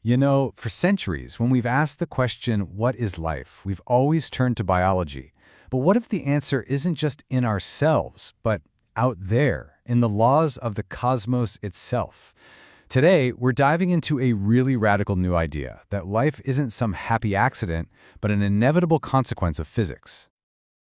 You know, for centuries, when we've asked the question, what is life, we've always turned to biology. But what if the answer isn't just in ourselves, but out there, in the laws of the cosmos itself? Today, we're diving into a really radical new idea, that life isn't some happy accident, but an inevitable consequence of physics.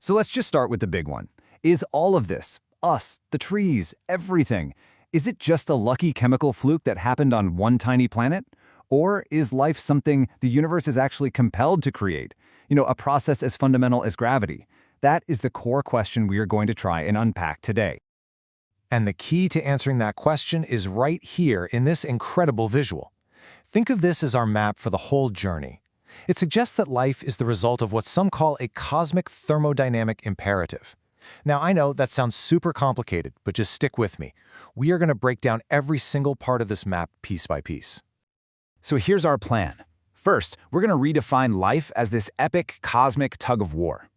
So let's just start with the big one. Is all of this, us, the trees, everything, is it just a lucky chemical fluke that happened on one tiny planet? Or is life something the universe is actually compelled to create? A process as fundamental as gravity? That is the core question we are going to try and unpack today. And the key to answering that question is right here in this incredible visual. Think of this as our map for the whole journey. It suggests that life is the result of what some call a cosmic thermodynamic imperative. Now, I know that sounds super complicated, but just stick with me. We are going to break down every single part of this map piece by piece. So here's our plan. First, we're going to redefine life as this epic cosmic tug of war.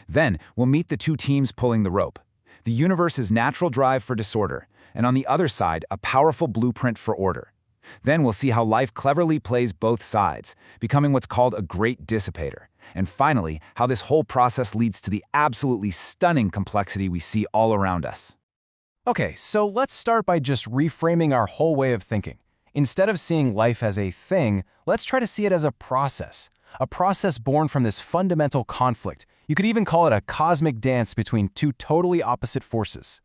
Then, we'll meet the two teams pulling the rope. The universe's natural drive for disorder, and on the other side, a powerful blueprint for order. Then we'll see how life cleverly plays both sides, becoming what's called a great dissipator. And finally, how this whole process leads to the absolutely stunning complexity we see all around us. Okay, so let's start by just reframing our whole way of thinking. Instead of seeing life as a thing, let's try to see it as a process born from this fundamental conflict. You could even call it a cosmic dance between two totally opposite forces.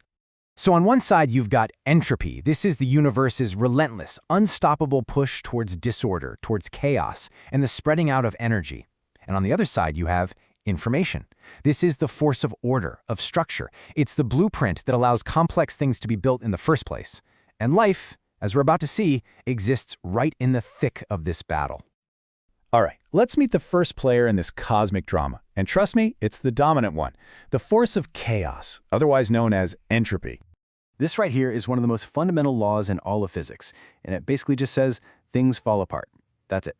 So on one side, you've got entropy. This is the universe's relentless, unstoppable push towards disorder, towards chaos, and the spreading out of energy. And on the other side, you have information. This is the force of order, of structure. It's the blueprint that allows complex things to be built in the first place. And life, as we're about to see, exists right in the thick of this battle. All right, let's meet the first player in this cosmic drama. And trust me, it's the dominant one, the force of chaos, otherwise known as entropy. This right here is one of the most fundamental laws in all of physics, and it basically just says things fall apart. That's it.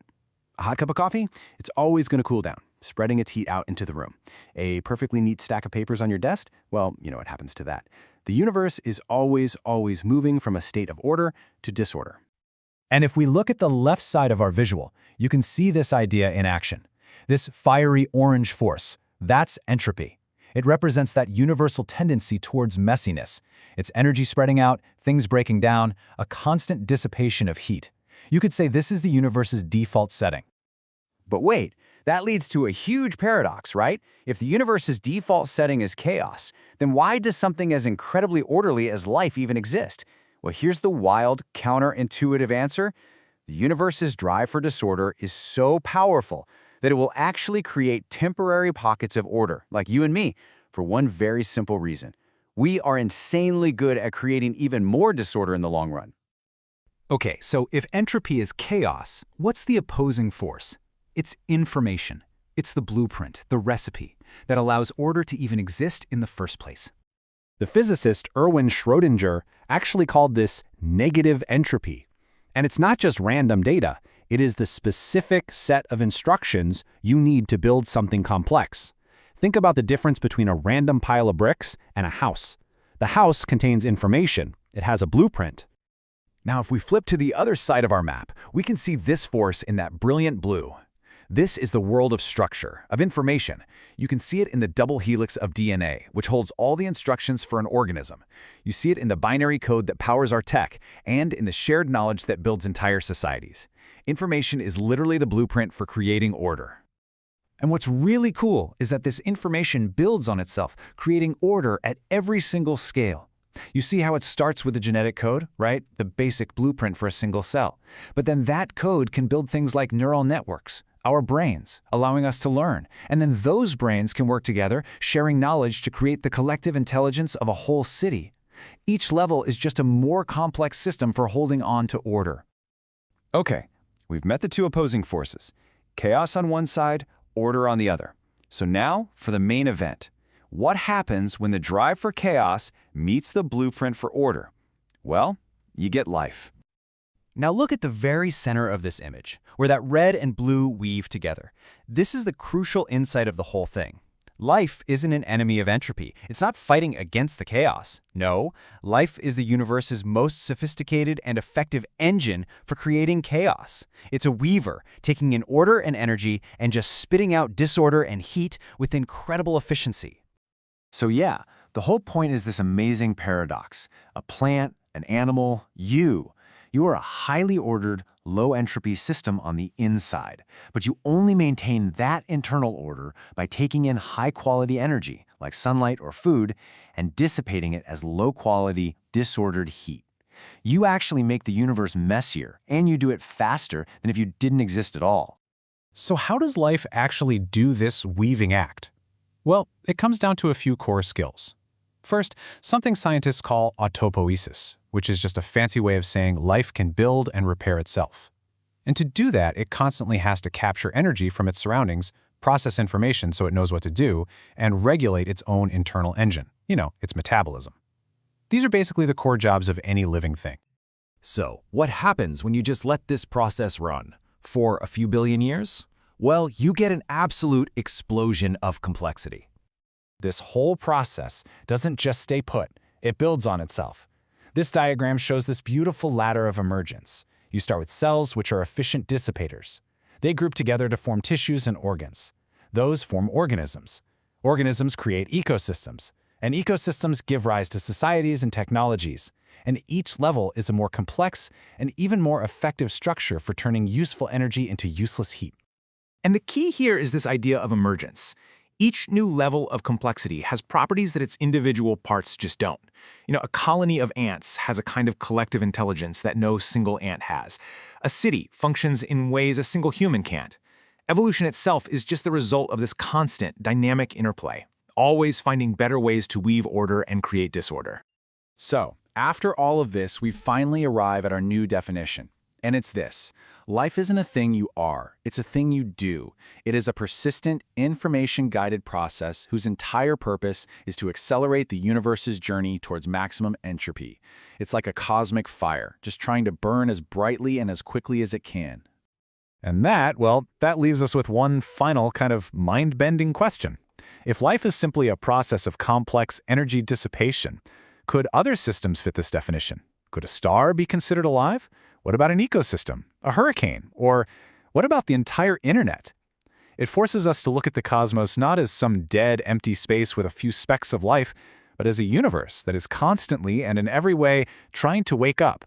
A hot cup of coffee? It's always going to cool down, spreading its heat out into the room. A perfectly neat stack of papers on your desk? Well, you know what happens to that. The universe is always moving from a state of order to disorder. And if we look at the left side of our visual, you can see this idea in action. This fiery orange force, that's entropy. It represents that universal tendency towards messiness. It's energy spreading out, things breaking down, a constant dissipation of heat. You could say this is the universe's default setting. But wait, that leads to a huge paradox, right? If the universe's default setting is chaos, then why does something as incredibly orderly as life even exist? Well, here's the wild, counterintuitive answer. The universe's drive for disorder is so powerful that it will actually create temporary pockets of order, like you and me, for one very simple reason. We are insanely good at creating even more disorder in the long run. Okay, so if entropy is chaos, what's the opposing force? It's information. It's the blueprint, the recipe, that allows order to even exist in the first place. The physicist Erwin Schrödinger actually called this negative entropy. And it's not just random data. It is the specific set of instructions you need to build something complex. Think about the difference between a random pile of bricks and a house. The house contains information. It has a blueprint. Now, if we flip to the other side of our map, we can see this force in that brilliant blue. This is the world of structure, of information. You can see it in the double helix of DNA, which holds all the instructions for an organism. You see it in the binary code that powers our tech, and in the shared knowledge that builds entire societies. Information is literally the blueprint for creating order. And what's really cool is that this information builds on itself, creating order at every single scale. You see how it starts with the genetic code, right? The basic blueprint for a single cell. But then that code can build things like neural networks, our brains, allowing us to learn. And then those brains can work together, sharing knowledge to create the collective intelligence of a whole city. Each level is just a more complex system for holding on to order. Okay, we've met the two opposing forces. Chaos on one side, order on the other. So now for the main event. What happens when the drive for chaos meets the blueprint for order? Well, you get life. Now look at the very center of this image, where that red and blue weave together. This is the crucial insight of the whole thing. Life isn't an enemy of entropy. It's not fighting against the chaos. No, life is the universe's most sophisticated and effective engine for creating chaos. It's a weaver, taking in order and energy and just spitting out disorder and heat with incredible efficiency. So yeah, the whole point is this amazing paradox. A plant, an animal, you. You are a highly ordered, low-entropy system on the inside, but you only maintain that internal order by taking in high-quality energy, like sunlight or food, and dissipating it as low-quality, disordered heat. You actually make the universe messier, and you do it faster than if you didn't exist at all. So how does life actually do this weaving act? Well, it comes down to a few core skills. First, something scientists call autopoiesis, which is just a fancy way of saying life can build and repair itself. And to do that, it constantly has to capture energy from its surroundings, process information so it knows what to do, and regulate its own internal engine, its metabolism. These are basically the core jobs of any living thing. So, what happens when you just let this process run? For a few billion years? Well, you get an absolute explosion of complexity. This whole process doesn't just stay put, it builds on itself. This diagram shows this beautiful ladder of emergence. You start with cells, which are efficient dissipators. They group together to form tissues and organs. Those form organisms. Organisms create ecosystems, and ecosystems give rise to societies and technologies. And each level is a more complex and even more effective structure for turning useful energy into useless heat. And the key here is this idea of emergence. Each new level of complexity has properties that its individual parts just don't. A colony of ants has a kind of collective intelligence that no single ant has. A city functions in ways a single human can't. Evolution itself is just the result of this constant, dynamic interplay, always finding better ways to weave order and create disorder. So, after all of this, we finally arrive at our new definition. And it's this. Life isn't a thing you are, it's a thing you do. It is a persistent, information-guided process whose entire purpose is to accelerate the universe's journey towards maximum entropy. It's like a cosmic fire, just trying to burn as brightly and as quickly as it can. And that leaves us with one final kind of mind-bending question. If life is simply a process of complex energy dissipation, could other systems fit this definition? Could a star be considered alive? What about an ecosystem, a hurricane, or what about the entire internet? It forces us to look at the cosmos not as some dead, empty space with a few specks of life, but as a universe that is constantly and in every way trying to wake up,